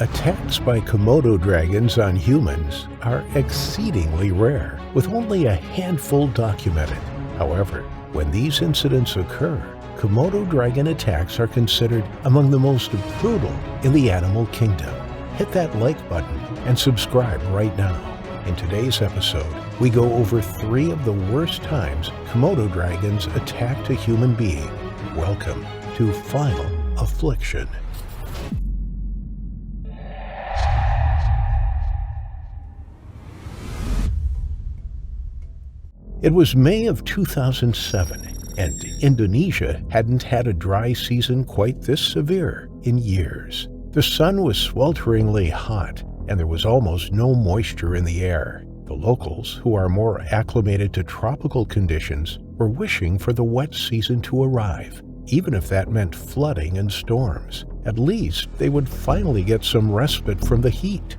Attacks by Komodo dragons on humans are exceedingly rare, with only a handful documented. However, when these incidents occur, Komodo dragon attacks are considered among the most brutal in the animal kingdom. Hit that like button and subscribe right now. In today's episode, we go over 3 of the worst times Komodo dragons attacked a human being. Welcome to Final Affliction. It was May of 2007, and Indonesia hadn't had a dry season quite this severe in years. The sun was swelteringly hot, and there was almost no moisture in the air. The locals, who are more acclimated to tropical conditions, were wishing for the wet season to arrive, even if that meant flooding and storms. At least they would finally get some respite from the heat.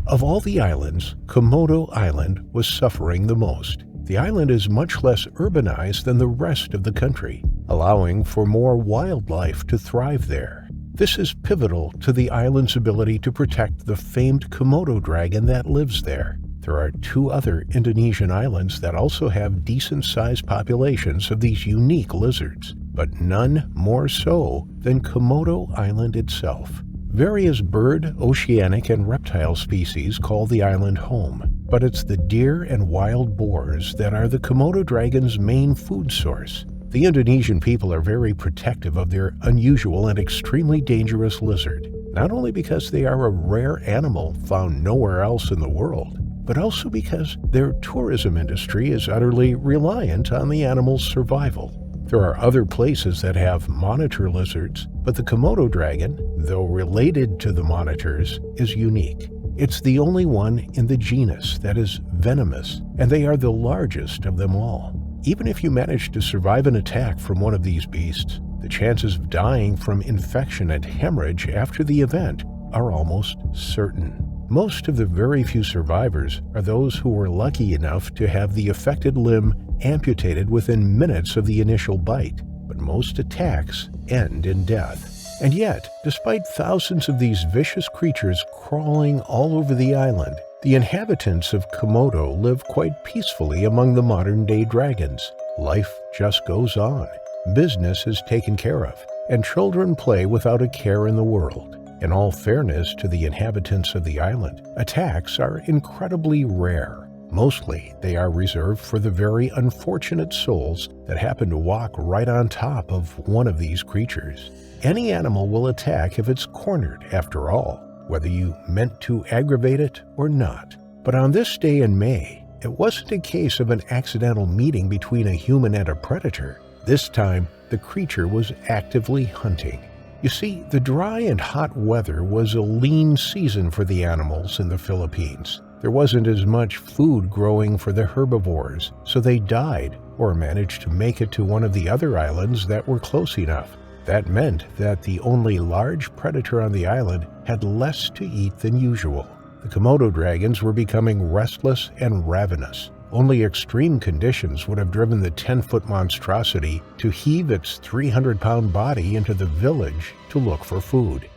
Of all the islands, Komodo Island was suffering the most. The island is much less urbanized than the rest of the country, allowing for more wildlife to thrive there. This is pivotal to the island's ability to protect the famed Komodo dragon that lives there. There are 2 other Indonesian islands that also have decent-sized populations of these unique lizards, but none more so than Komodo Island itself. Various bird, oceanic, and reptile species call the island home, but it's the deer and wild boars that are the Komodo dragon's main food source. The Indonesian people are very protective of their unusual and extremely dangerous lizard, not only because they are a rare animal found nowhere else in the world, but also because their tourism industry is utterly reliant on the animal's survival. There are other places that have monitor lizards, but the Komodo dragon, though related to the monitors, is unique. It's the only one in the genus that is venomous, and they are the largest of them all. Even if you manage to survive an attack from one of these beasts, the chances of dying from infection and hemorrhage after the event are almost certain. Most of the very few survivors are those who were lucky enough to have the affected limb amputated within minutes of the initial bite, but most attacks end in death. And yet, despite thousands of these vicious creatures crawling all over the island, the inhabitants of Komodo live quite peacefully among the modern-day dragons. Life just goes on, business is taken care of, and children play without a care in the world. In all fairness to the inhabitants of the island, attacks are incredibly rare. Mostly, they are reserved for the very unfortunate souls that happen to walk right on top of one of these creatures. Any animal will attack if it's cornered, after all, whether you meant to aggravate it or not. But on this day in May, it wasn't a case of an accidental meeting between a human and a predator. This time, the creature was actively hunting. You see, the dry and hot weather was a lean season for the animals in the Philippines. There wasn't as much food growing for the herbivores, so they died or managed to make it to one of the other islands that were close enough. That meant that the only large predator on the island had less to eat than usual. The Komodo dragons were becoming restless and ravenous. Only extreme conditions would have driven the 10-foot monstrosity to heave its 300-pound body into the village to look for food.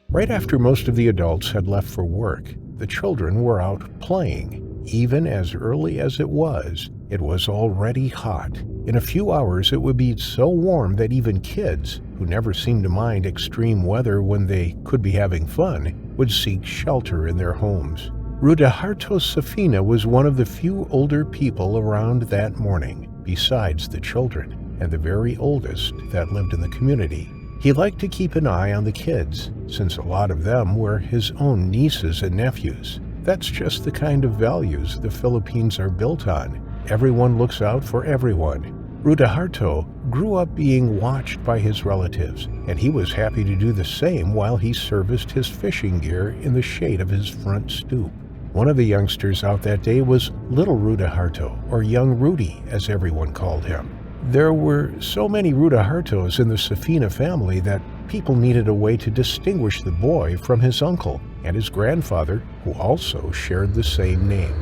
Right after most of the adults had left for work, the children were out playing. Even as early as it was already hot. In a few hours, it would be so warm that even kids, who never seemed to mind extreme weather when they could be having fun, would seek shelter in their homes. Rudaharto Safina was one of the few older people around that morning, besides the children, and the very oldest that lived in the community. He liked to keep an eye on the kids, since a lot of them were his own nieces and nephews. That's just the kind of values the Philippines are built on. Everyone looks out for everyone. Rudaharto grew up being watched by his relatives, and he was happy to do the same while he serviced his fishing gear in the shade of his front stoop. One of the youngsters out that day was Little Rudaharto, or Young Rudy, as everyone called him. There were so many Rudahartos in the Safina family that people needed a way to distinguish the boy from his uncle and his grandfather, who also shared the same name.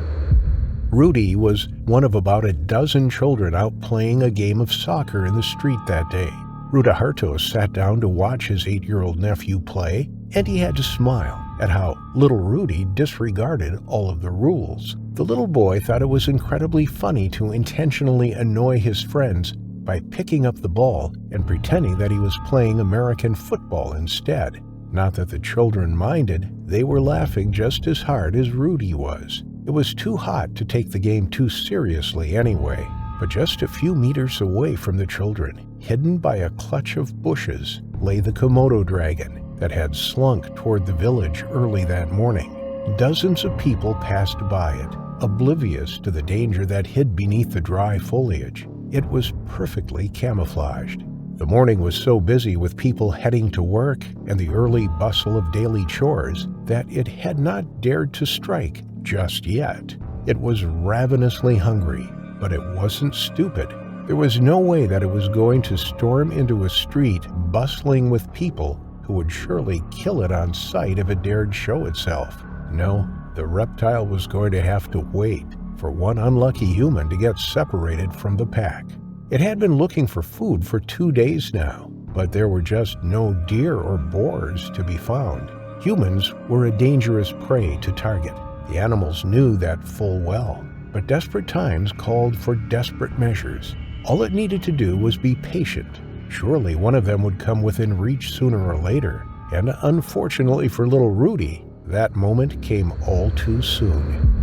Rudy was one of about a dozen children out playing a game of soccer in the street that day. Rudaharto sat down to watch his 8-year-old nephew play, and he had to smile at how little Rudy disregarded all of the rules. The little boy thought it was incredibly funny to intentionally annoy his friends by picking up the ball and pretending that he was playing American football instead. Not that the children minded, they were laughing just as hard as Rudy was. It was too hot to take the game too seriously anyway. But just a few meters away from the children, hidden by a clutch of bushes, lay the Komodo dragon that had slunk toward the village early that morning. Dozens of people passed by it, oblivious to the danger that hid beneath the dry foliage. It was perfectly camouflaged. The morning was so busy with people heading to work and the early bustle of daily chores that it had not dared to strike just yet. It was ravenously hungry, but it wasn't stupid. There was no way that it was going to storm into a street bustling with people who would surely kill it on sight if it dared show itself. No, the reptile was going to have to wait for one unlucky human to get separated from the pack. It had been looking for food for 2 days now, but there were just no deer or boars to be found. Humans were a dangerous prey to target. The animals knew that full well, but desperate times called for desperate measures. All it needed to do was be patient. Surely one of them would come within reach sooner or later, and unfortunately for little Rudy, that moment came all too soon.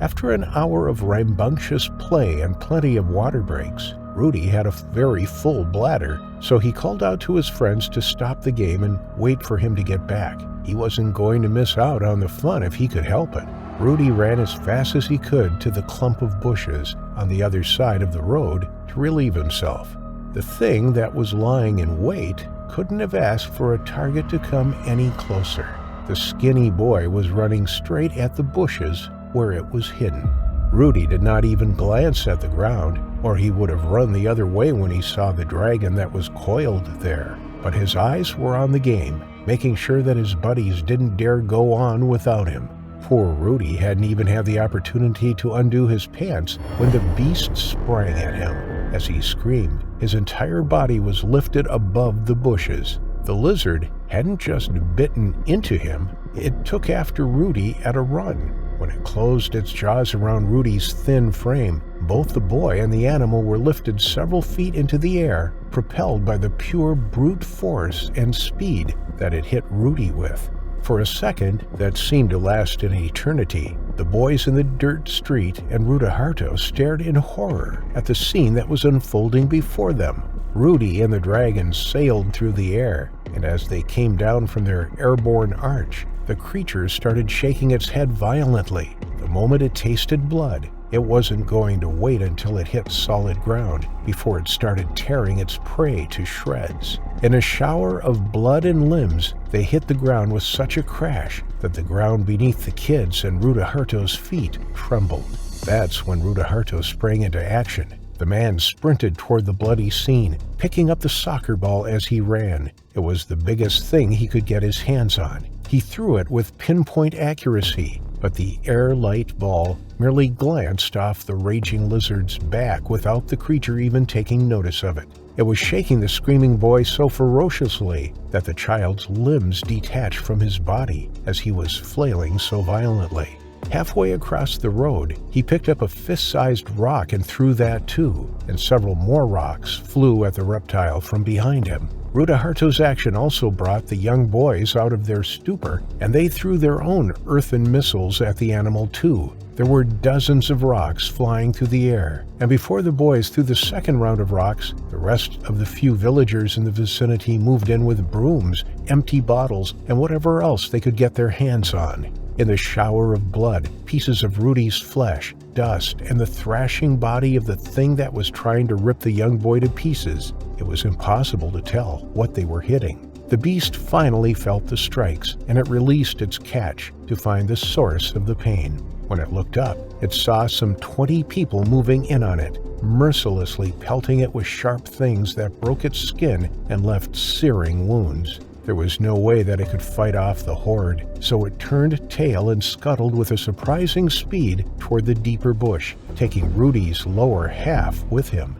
After an hour of rambunctious play and plenty of water breaks, Rudy had a very full bladder, so he called out to his friends to stop the game and wait for him to get back. He wasn't going to miss out on the fun if he could help it. Rudy ran as fast as he could to the clump of bushes on the other side of the road to relieve himself. The thing that was lying in wait couldn't have asked for a target to come any closer. The skinny boy was running straight at the bushes where it was hidden. Rudy did not even glance at the ground, or he would have run the other way when he saw the dragon that was coiled there. But his eyes were on the game, making sure that his buddies didn't dare go on without him. Poor Rudy hadn't even had the opportunity to undo his pants when the beast sprang at him. As he screamed, his entire body was lifted above the bushes. The lizard hadn't just bitten into him, it took after Rudy at a run. When it closed its jaws around Rudy's thin frame, both the boy and the animal were lifted several feet into the air, propelled by the pure brute force and speed that it hit Rudy with. For a second that seemed to last an eternity, the boys in the dirt street and Rudaharto stared in horror at the scene that was unfolding before them. Rudy and the dragon sailed through the air, and as they came down from their airborne arch, the creature started shaking its head violently. The moment it tasted blood, it wasn't going to wait until it hit solid ground before it started tearing its prey to shreds. In a shower of blood and limbs, they hit the ground with such a crash that the ground beneath the kids and Rudaharto's feet trembled. That's when Rudaharto sprang into action. The man sprinted toward the bloody scene, picking up the soccer ball as he ran. It was the biggest thing he could get his hands on. He threw it with pinpoint accuracy, but the air-light ball merely glanced off the raging lizard's back without the creature even taking notice of it. It was shaking the screaming boy so ferociously that the child's limbs detached from his body as he was flailing so violently. Halfway across the road, he picked up a fist-sized rock and threw that too, and several more rocks flew at the reptile from behind him. Rudaharto's action also brought the young boys out of their stupor, and they threw their own earthen missiles at the animal too. There were dozens of rocks flying through the air, and before the boys threw the second round of rocks, the rest of the few villagers in the vicinity moved in with brooms, empty bottles, and whatever else they could get their hands on. In the shower of blood, pieces of Rudy's flesh, dust, and the thrashing body of the thing that was trying to rip the young boy to pieces, it was impossible to tell what they were hitting. The beast finally felt the strikes, and it released its catch to find the source of the pain. When it looked up, it saw some 20 people moving in on it, mercilessly pelting it with sharp things that broke its skin and left searing wounds. There was no way that it could fight off the horde, so it turned tail and scuttled with a surprising speed toward the deeper bush, taking Rudy's lower half with him.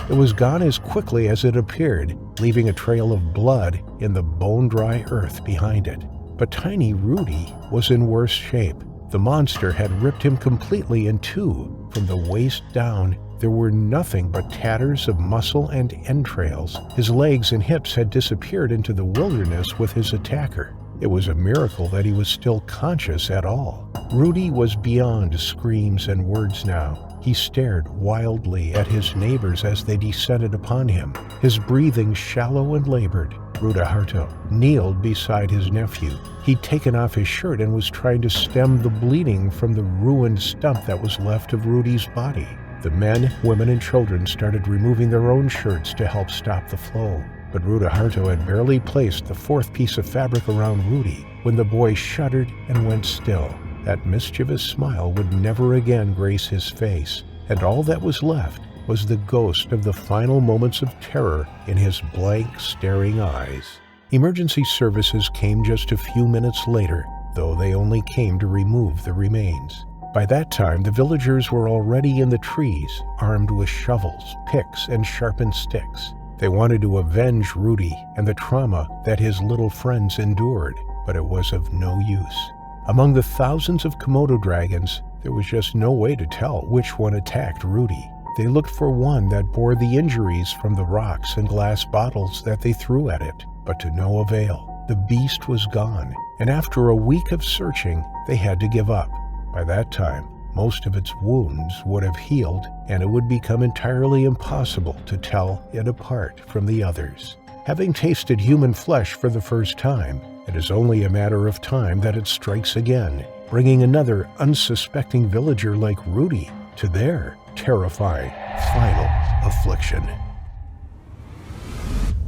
It was gone as quickly as it appeared, leaving a trail of blood in the bone-dry earth behind it. But tiny Rudy was in worse shape. The monster had ripped him completely in two. From the waist down, there were nothing but tatters of muscle and entrails. His legs and hips had disappeared into the wilderness with his attacker. It was a miracle that he was still conscious at all. Rudy was beyond screams and words now. He stared wildly at his neighbors as they descended upon him, his breathing shallow and labored. Rudaharto kneeled beside his nephew. He'd taken off his shirt and was trying to stem the bleeding from the ruined stump that was left of Rudy's body. The men, women, and children started removing their own shirts to help stop the flow. But Rudaharto had barely placed the fourth piece of fabric around Rudy when the boy shuddered and went still. That mischievous smile would never again grace his face, and all that was left was the ghost of the final moments of terror in his blank, staring eyes. Emergency services came just a few minutes later, though they only came to remove the remains. By that time, the villagers were already in the trees, armed with shovels, picks, and sharpened sticks. They wanted to avenge Rudy and the trauma that his little friends endured, but it was of no use. Among the thousands of Komodo dragons, there was just no way to tell which one attacked Rudy. They looked for one that bore the injuries from the rocks and glass bottles that they threw at it, but to no avail. The beast was gone, and after a week of searching, they had to give up. By that time, most of its wounds would have healed, and it would become entirely impossible to tell it apart from the others. Having tasted human flesh for the first time, it is only a matter of time that it strikes again, bringing another unsuspecting villager like Rudy to their terrifying final affliction.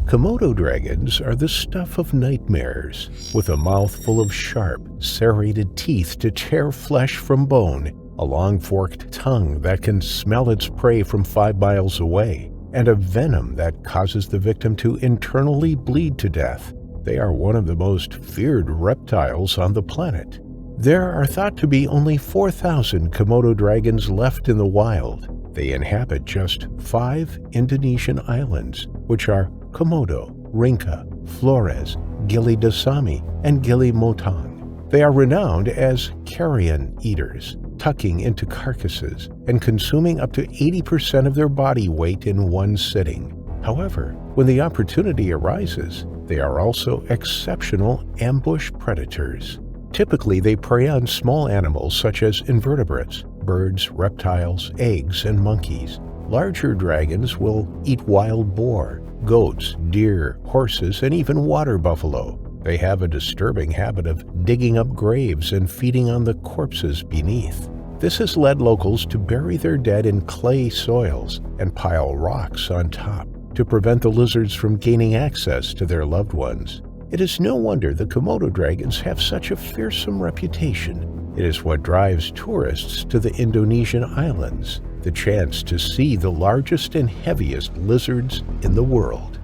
Komodo dragons are the stuff of nightmares, with a mouth full of sharp, serrated teeth to tear flesh from bone, a long forked tongue that can smell its prey from 5 miles away, and a venom that causes the victim to internally bleed to death. They are one of the most feared reptiles on the planet. There are thought to be only 4,000 Komodo dragons left in the wild. They inhabit just 5 Indonesian islands, which are Komodo, Rinca, Flores, Gili Dasami, and Gili Motong. They are renowned as carrion eaters, tucking into carcasses and consuming up to 80% of their body weight in one sitting. However, when the opportunity arises, they are also exceptional ambush predators. Typically, they prey on small animals such as invertebrates, birds, reptiles, eggs, and monkeys. Larger dragons will eat wild boar, goats, deer, horses, and even water buffalo. They have a disturbing habit of digging up graves and feeding on the corpses beneath. This has led locals to bury their dead in clay soils and pile rocks on top to prevent the lizards from gaining access to their loved ones. It is no wonder the Komodo dragons have such a fearsome reputation. It is what drives tourists to the Indonesian islands, the chance to see the largest and heaviest lizards in the world.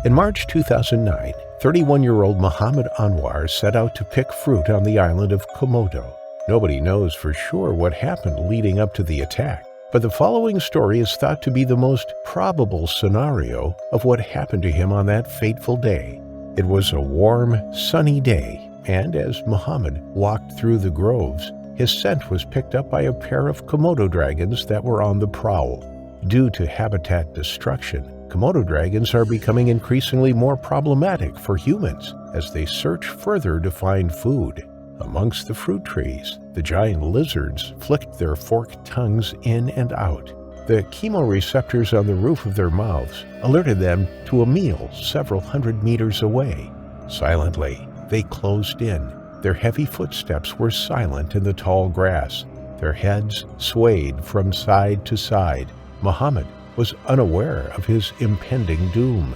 In March 2009, 31-year-old Muhamad Anwar set out to pick fruit on the island of Komodo. Nobody knows for sure what happened leading up to the attack, but the following story is thought to be the most probable scenario of what happened to him on that fateful day. It was a warm, sunny day, and as Muhammad walked through the groves, his scent was picked up by a pair of Komodo dragons that were on the prowl. Due to habitat destruction, Komodo dragons are becoming increasingly more problematic for humans as they search further to find food. Amongst the fruit trees, the giant lizards flicked their forked tongues in and out. The chemoreceptors on the roof of their mouths alerted them to a meal several hundred meters away. Silently, they closed in. Their heavy footsteps were silent in the tall grass. Their heads swayed from side to side. Muhammad was unaware of his impending doom.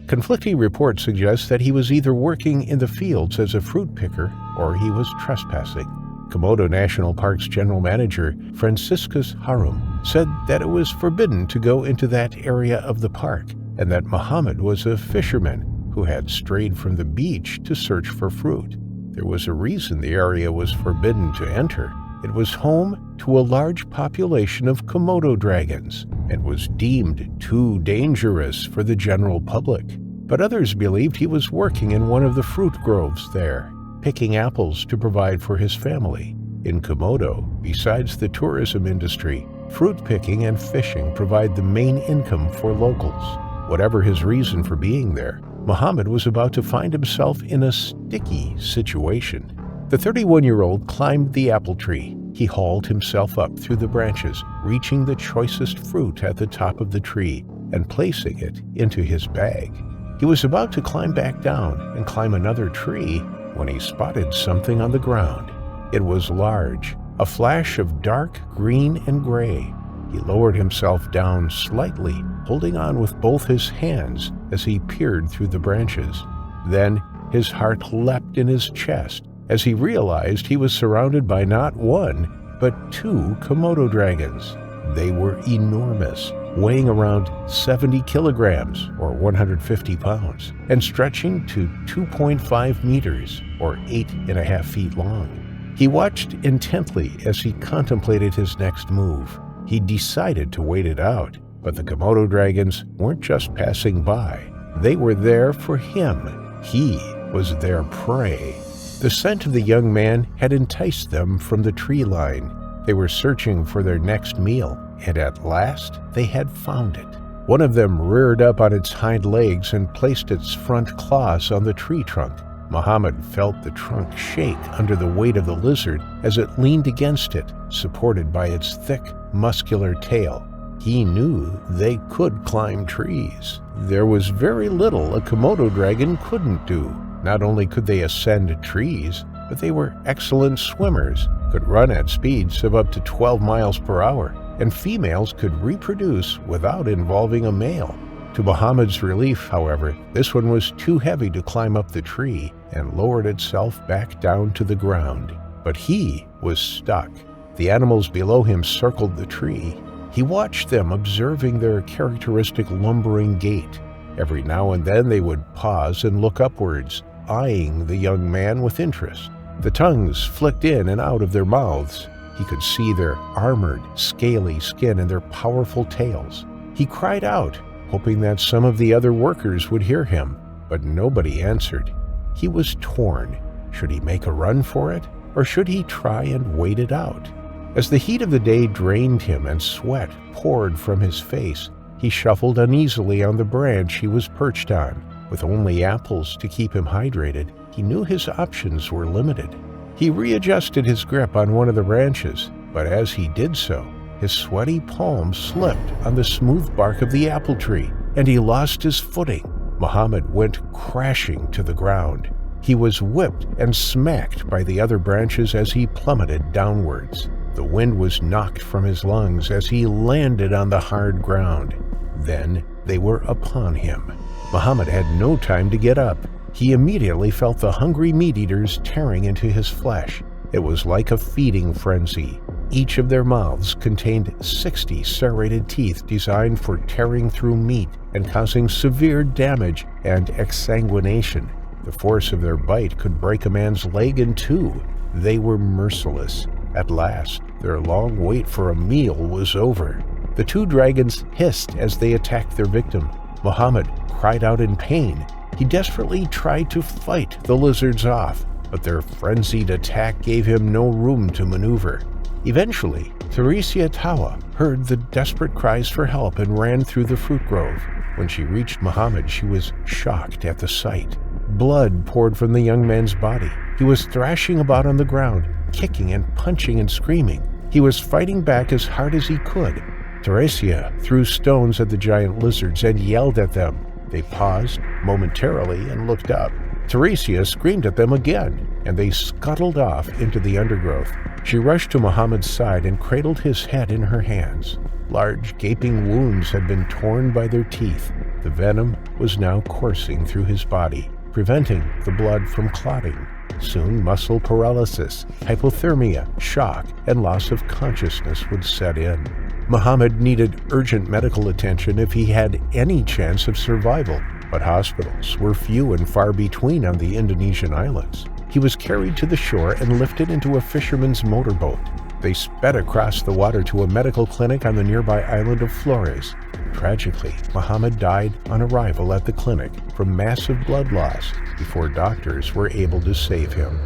Conflicting reports suggest that he was either working in the fields as a fruit picker or he was trespassing. Komodo National Park's general manager, Franciscus Harum, said that it was forbidden to go into that area of the park and that Muhammad was a fisherman who had strayed from the beach to search for fruit. There was a reason the area was forbidden to enter. It was home to a large population of Komodo dragons, and was deemed too dangerous for the general public. But others believed he was working in one of the fruit groves there, picking apples to provide for his family. In Komodo, besides the tourism industry, fruit picking and fishing provide the main income for locals. Whatever his reason for being there, Muhammad was about to find himself in a sticky situation. The 31-year-old climbed the apple tree. He hauled himself up through the branches, reaching the choicest fruit at the top of the tree and placing it into his bag. He was about to climb back down and climb another tree when he spotted something on the ground. It was large, a flash of dark green and gray. He lowered himself down slightly, holding on with both his hands as he peered through the branches. Then his heart leapt in his chest as he realized he was surrounded by not one, but 2 Komodo dragons. They were enormous, weighing around 70 kilograms or 150 pounds, and stretching to 2.5 meters or 8.5 feet long. He watched intently as he contemplated his next move. He decided to wait it out, but the Komodo dragons weren't just passing by. They were there for him. He was their prey. The scent of the young man had enticed them from the tree line. They were searching for their next meal, and at last they had found it. One of them reared up on its hind legs and placed its front claws on the tree trunk. Muhammad felt the trunk shake under the weight of the lizard as it leaned against it, supported by its thick, muscular tail. He knew they could climb trees. There was very little a Komodo dragon couldn't do. Not only could they ascend trees, but they were excellent swimmers, could run at speeds of up to 12 miles per hour, and females could reproduce without involving a male. To Muhammad's relief, however, this one was too heavy to climb up the tree and lowered itself back down to the ground. But he was stuck. The animals below him circled the tree. He watched them, observing their characteristic lumbering gait. Every now and then they would pause and look upwards, eyeing the young man with interest. The tongues flicked in and out of their mouths. He could see their armored, scaly skin and their powerful tails. He cried out, hoping that some of the other workers would hear him, but nobody answered. He was torn. Should he make a run for it, or should he try and wait it out? As the heat of the day drained him and sweat poured from his face, he shuffled uneasily on the branch he was perched on. With only apples to keep him hydrated, he knew his options were limited. He readjusted his grip on one of the branches, but as he did so, his sweaty palm slipped on the smooth bark of the apple tree, and he lost his footing. Muhammad went crashing to the ground. He was whipped and smacked by the other branches as he plummeted downwards. The wind was knocked from his lungs as he landed on the hard ground. Then they were upon him. Muhammad had no time to get up. He immediately felt the hungry meat-eaters tearing into his flesh. It was like a feeding frenzy. Each of their mouths contained 60 serrated teeth designed for tearing through meat and causing severe damage and exsanguination. The force of their bite could break a man's leg in two. They were merciless. At last, their long wait for a meal was over. The 2 dragons hissed as they attacked their victim. Muhammad cried out in pain. He desperately tried to fight the lizards off, but their frenzied attack gave him no room to maneuver. Eventually, Theresia Tawa heard the desperate cries for help and ran through the fruit grove. When she reached Muhammad, she was shocked at the sight. Blood poured from the young man's body. He was thrashing about on the ground, kicking and punching and screaming. He was fighting back as hard as he could. Theresia threw stones at the giant lizards and yelled at them. They paused momentarily and looked up. Theresia screamed at them again, and they scuttled off into the undergrowth. She rushed to Muhammad's side and cradled his head in her hands. Large, gaping wounds had been torn by their teeth. The venom was now coursing through his body, preventing the blood from clotting. Soon muscle paralysis, hypothermia, shock, and loss of consciousness would set in. Muhammad needed urgent medical attention if he had any chance of survival, but hospitals were few and far between on the Indonesian islands. He was carried to the shore and lifted into a fisherman's motorboat. They sped across the water to a medical clinic on the nearby island of Flores. Tragically, Muhamad died on arrival at the clinic from massive blood loss before doctors were able to save him.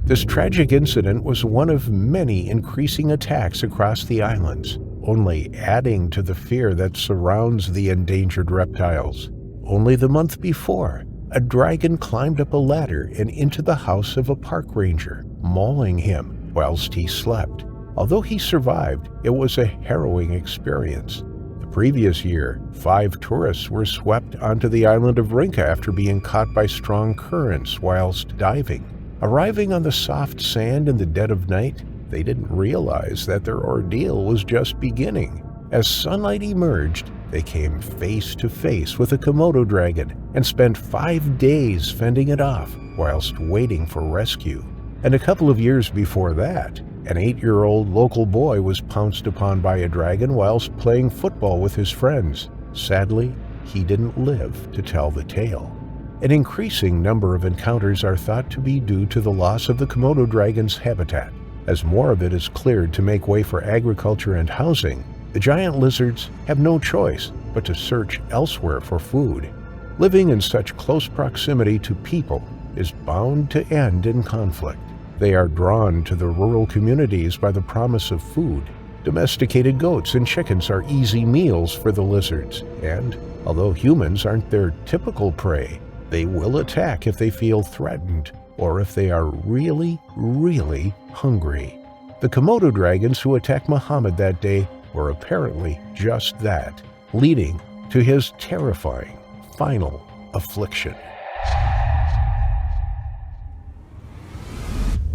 This tragic incident was one of many increasing attacks across the islands, only adding to the fear that surrounds the endangered reptiles. Only the month before, a dragon climbed up a ladder and into the house of a park ranger, mauling him whilst he slept. Although he survived, it was a harrowing experience. The previous year, 5 tourists were swept onto the island of Rinca after being caught by strong currents whilst diving. Arriving on the soft sand in the dead of night, they didn't realize that their ordeal was just beginning. As sunlight emerged, they came face to face with a Komodo dragon and spent 5 days fending it off whilst waiting for rescue. And a couple of years before that, an 8-year-old local boy was pounced upon by a dragon whilst playing football with his friends. Sadly, he didn't live to tell the tale. An increasing number of encounters are thought to be due to the loss of the Komodo dragon's habitat. As more of it is cleared to make way for agriculture and housing, the giant lizards have no choice but to search elsewhere for food. Living in such close proximity to people is bound to end in conflict. They are drawn to the rural communities by the promise of food. Domesticated goats and chickens are easy meals for the lizards, and although humans aren't their typical prey, they will attack if they feel threatened or if they are really, really hungry. The Komodo dragons who attacked Muhammad that day were apparently just that, leading to his terrifying final affliction.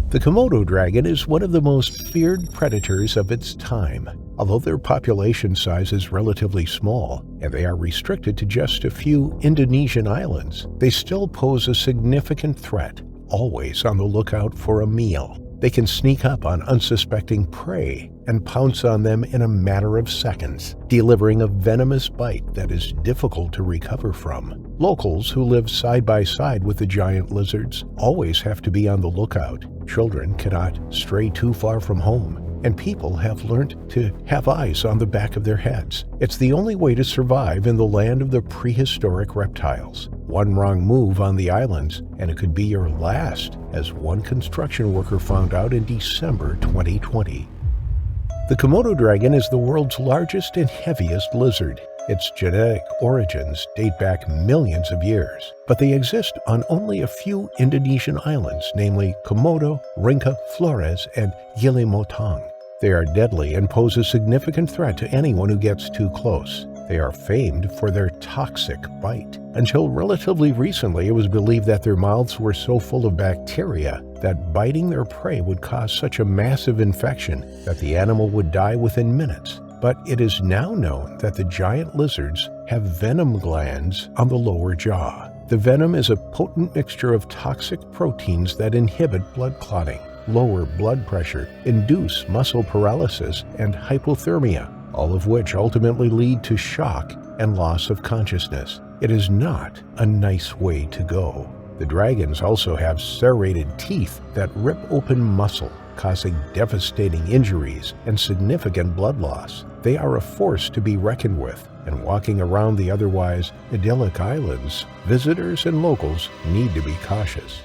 The Komodo dragon is one of the most feared predators of its time. Although their population size is relatively small, and they are restricted to just a few Indonesian islands, they still pose a significant threat, always on the lookout for a meal. They can sneak up on unsuspecting prey and pounce on them in a matter of seconds, delivering a venomous bite that is difficult to recover from. Locals who live side by side with the giant lizards always have to be on the lookout. Children cannot stray too far from home, and people have learned to have eyes on the back of their heads. It's the only way to survive in the land of the prehistoric reptiles. One wrong move on the islands, and it could be your last, as one construction worker found out in December 2020. The Komodo dragon is the world's largest and heaviest lizard. Its genetic origins date back millions of years, but they exist on only a few Indonesian islands, namely Komodo, Rinca, Flores, and Gili Motong. They are deadly and pose a significant threat to anyone who gets too close. They are famed for their toxic bite. Until relatively recently, it was believed that their mouths were so full of bacteria that biting their prey would cause such a massive infection that the animal would die within minutes. But it is now known that the giant lizards have venom glands on the lower jaw. The venom is a potent mixture of toxic proteins that inhibit blood clotting, lower blood pressure, induce muscle paralysis, and hypothermia, all of which ultimately lead to shock and loss of consciousness. It is not a nice way to go. The dragons also have serrated teeth that rip open muscle, causing devastating injuries and significant blood loss. They are a force to be reckoned with, and walking around the otherwise idyllic islands, visitors and locals need to be cautious.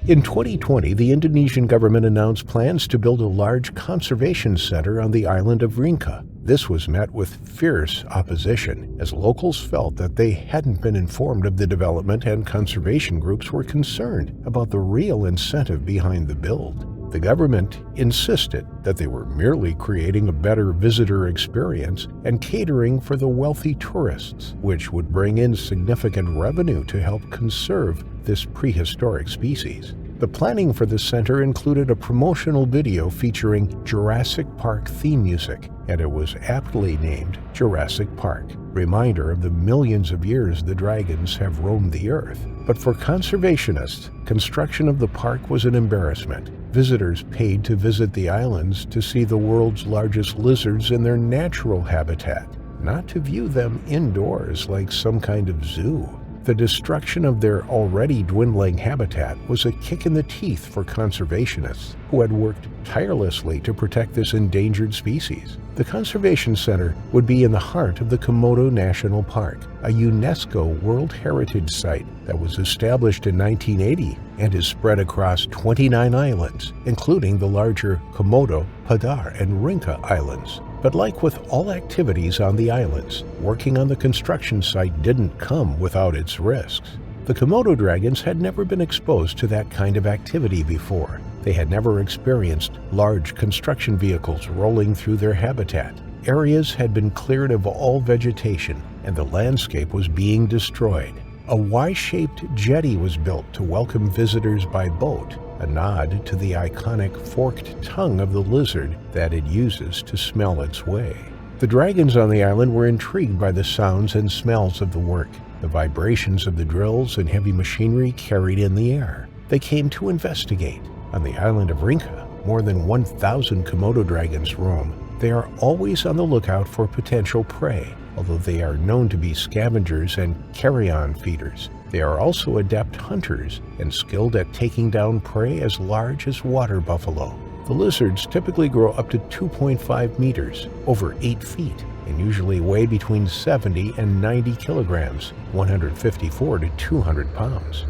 In 2020, the Indonesian government announced plans to build a large conservation center on the island of Rinca. This was met with fierce opposition, as locals felt that they hadn't been informed of the development, and conservation groups were concerned about the real incentive behind the build. The government insisted that they were merely creating a better visitor experience and catering for the wealthy tourists, which would bring in significant revenue to help conserve this prehistoric species. The planning for the center included a promotional video featuring Jurassic Park theme music, and it was aptly named Jurassic Park, reminder of the millions of years the dragons have roamed the earth. But for conservationists, construction of the park was an embarrassment. Visitors paid to visit the islands to see the world's largest lizards in their natural habitat, not to view them indoors like some kind of zoo. The destruction of their already dwindling habitat was a kick in the teeth for conservationists who had worked tirelessly to protect this endangered species. The Conservation Center would be in the heart of the Komodo National Park, a UNESCO World Heritage Site that was established in 1980 and is spread across 29 islands, including the larger Komodo, Padar, and Rinca Islands. But like with all activities on the islands, working on the construction site didn't come without its risks. The Komodo dragons had never been exposed to that kind of activity before. They had never experienced large construction vehicles rolling through their habitat. Areas had been cleared of all vegetation, and the landscape was being destroyed. A Y-shaped jetty was built to welcome visitors by boat, a nod to the iconic forked tongue of the lizard that it uses to smell its way. The dragons on the island were intrigued by the sounds and smells of the work, the vibrations of the drills and heavy machinery carried in the air. They came to investigate. On the island of Rinca, more than 1,000 Komodo dragons roam. They are always on the lookout for potential prey, although they are known to be scavengers and carrion feeders. They are also adept hunters and skilled at taking down prey as large as water buffalo. The lizards typically grow up to 2.5 meters, over 8 feet, and usually weigh between 70 and 90 kilograms, 154 to 200 pounds.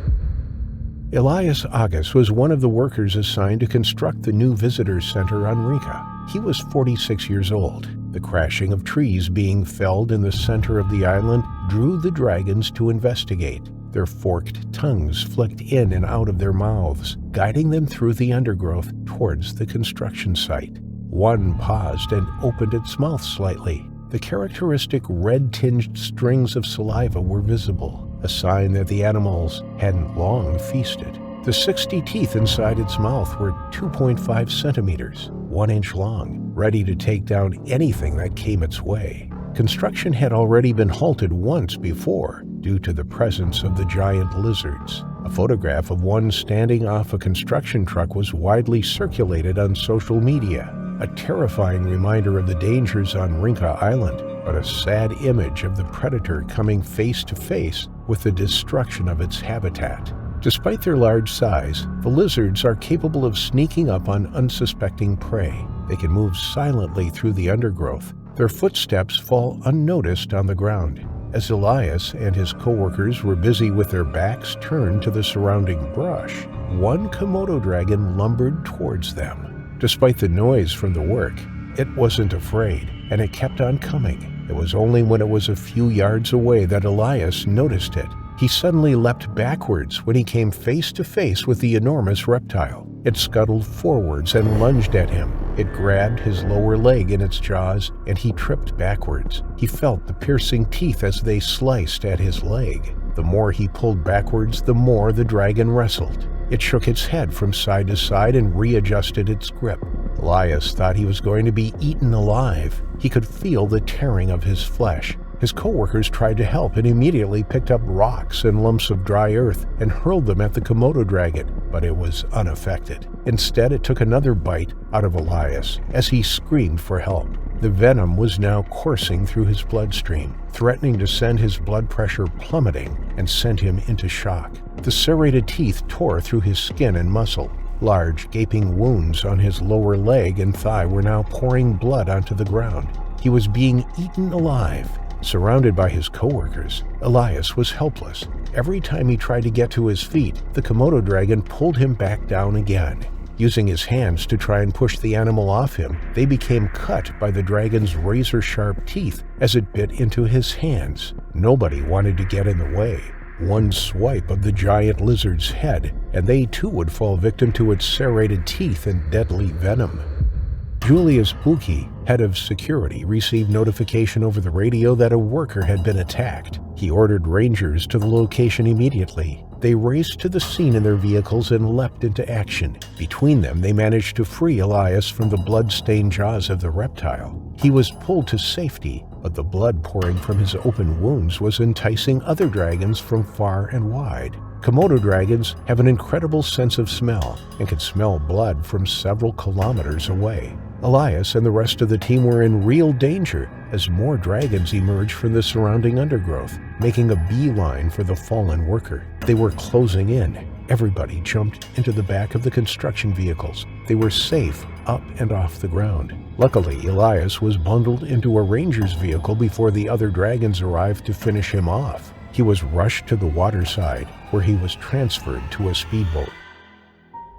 Elias Agas was one of the workers assigned to construct the new visitor center on Rinca. He was 46 years old. The crashing of trees being felled in the center of the island drew the dragons to investigate. Their forked tongues flicked in and out of their mouths, guiding them through the undergrowth towards the construction site. One paused and opened its mouth slightly. The characteristic red-tinged strings of saliva were visible, a sign that the animals hadn't long feasted. The 60 teeth inside its mouth were 2.5 centimeters, 1 inch long, ready to take down anything that came its way. Construction had already been halted once before due to the presence of the giant lizards. A photograph of one standing off a construction truck was widely circulated on social media, a terrifying reminder of the dangers on Rinca Island, but a sad image of the predator coming face to face with the destruction of its habitat. Despite their large size, the lizards are capable of sneaking up on unsuspecting prey. They can move silently through the undergrowth. Their footsteps fall unnoticed on the ground. As Elias and his co-workers were busy with their backs turned to the surrounding brush, one Komodo dragon lumbered towards them. Despite the noise from the work, it wasn't afraid, and it kept on coming. It was only when it was a few yards away that Elias noticed it. He suddenly leapt backwards when he came face to face with the enormous reptile. It scuttled forwards and lunged at him. It grabbed his lower leg in its jaws, and he tripped backwards. He felt the piercing teeth as they sliced at his leg. The more he pulled backwards, the more the dragon wrestled. It shook its head from side to side and readjusted its grip. Elias thought he was going to be eaten alive. He could feel the tearing of his flesh. His co-workers tried to help and immediately picked up rocks and lumps of dry earth and hurled them at the Komodo dragon, but it was unaffected. Instead, it took another bite out of Elias as he screamed for help. The venom was now coursing through his bloodstream, threatening to send his blood pressure plummeting and send him into shock. The serrated teeth tore through his skin and muscle. Large, gaping wounds on his lower leg and thigh were now pouring blood onto the ground. He was being eaten alive. Surrounded by his co-workers, Elias was helpless. Every time he tried to get to his feet, the Komodo dragon pulled him back down again. Using his hands to try and push the animal off him, they became cut by the dragon's razor-sharp teeth as it bit into his hands. Nobody wanted to get in the way. One swipe of the giant lizard's head, and they too would fall victim to its serrated teeth and deadly venom. Julius Buki, head of security, received notification over the radio that a worker had been attacked. He ordered rangers to the location immediately. They raced to the scene in their vehicles and leapt into action. Between them, they managed to free Elias from the blood-stained jaws of the reptile. He was pulled to safety, but the blood pouring from his open wounds was enticing other dragons from far and wide. Komodo dragons have an incredible sense of smell and can smell blood from several kilometers away. Elias and the rest of the team were in real danger as more dragons emerged from the surrounding undergrowth, making a beeline for the fallen worker. They were closing in. Everybody jumped into the back of the construction vehicles. They were safe up and off the ground. Luckily, Elias was bundled into a ranger's vehicle before the other dragons arrived to finish him off. He was rushed to the waterside, where he was transferred to a speedboat.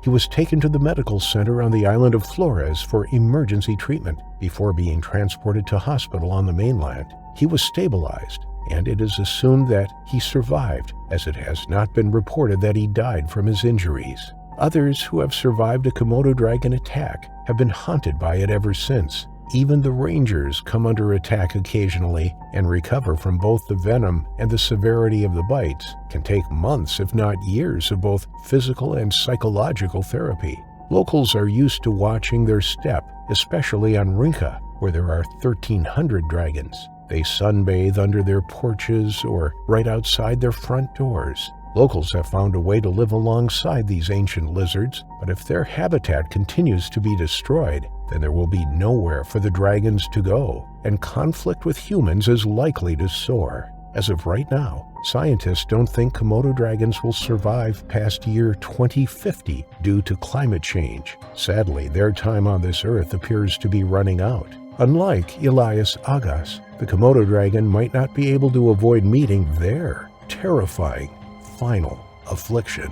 He was taken to the medical center on the island of Flores for emergency treatment before being transported to hospital on the mainland. He was stabilized, and it is assumed that he survived, as it has not been reported that he died from his injuries. Others who have survived a Komodo dragon attack have been haunted by it ever since. Even the rangers come under attack occasionally and recover from both the venom and the severity of the bites. Can take months, if not years, of both physical and psychological therapy. Locals are used to watching their step, especially on Rinca, where there are 1,300 dragons. They sunbathe under their porches or right outside their front doors. Locals have found a way to live alongside these ancient lizards, but if their habitat continues to be destroyed, then there will be nowhere for the dragons to go, and conflict with humans is likely to soar. As of right now, scientists don't think Komodo dragons will survive past year 2050 due to climate change. Sadly, their time on this earth appears to be running out. Unlike Elias Agas, the Komodo dragon might not be able to avoid meeting their terrifying final affliction.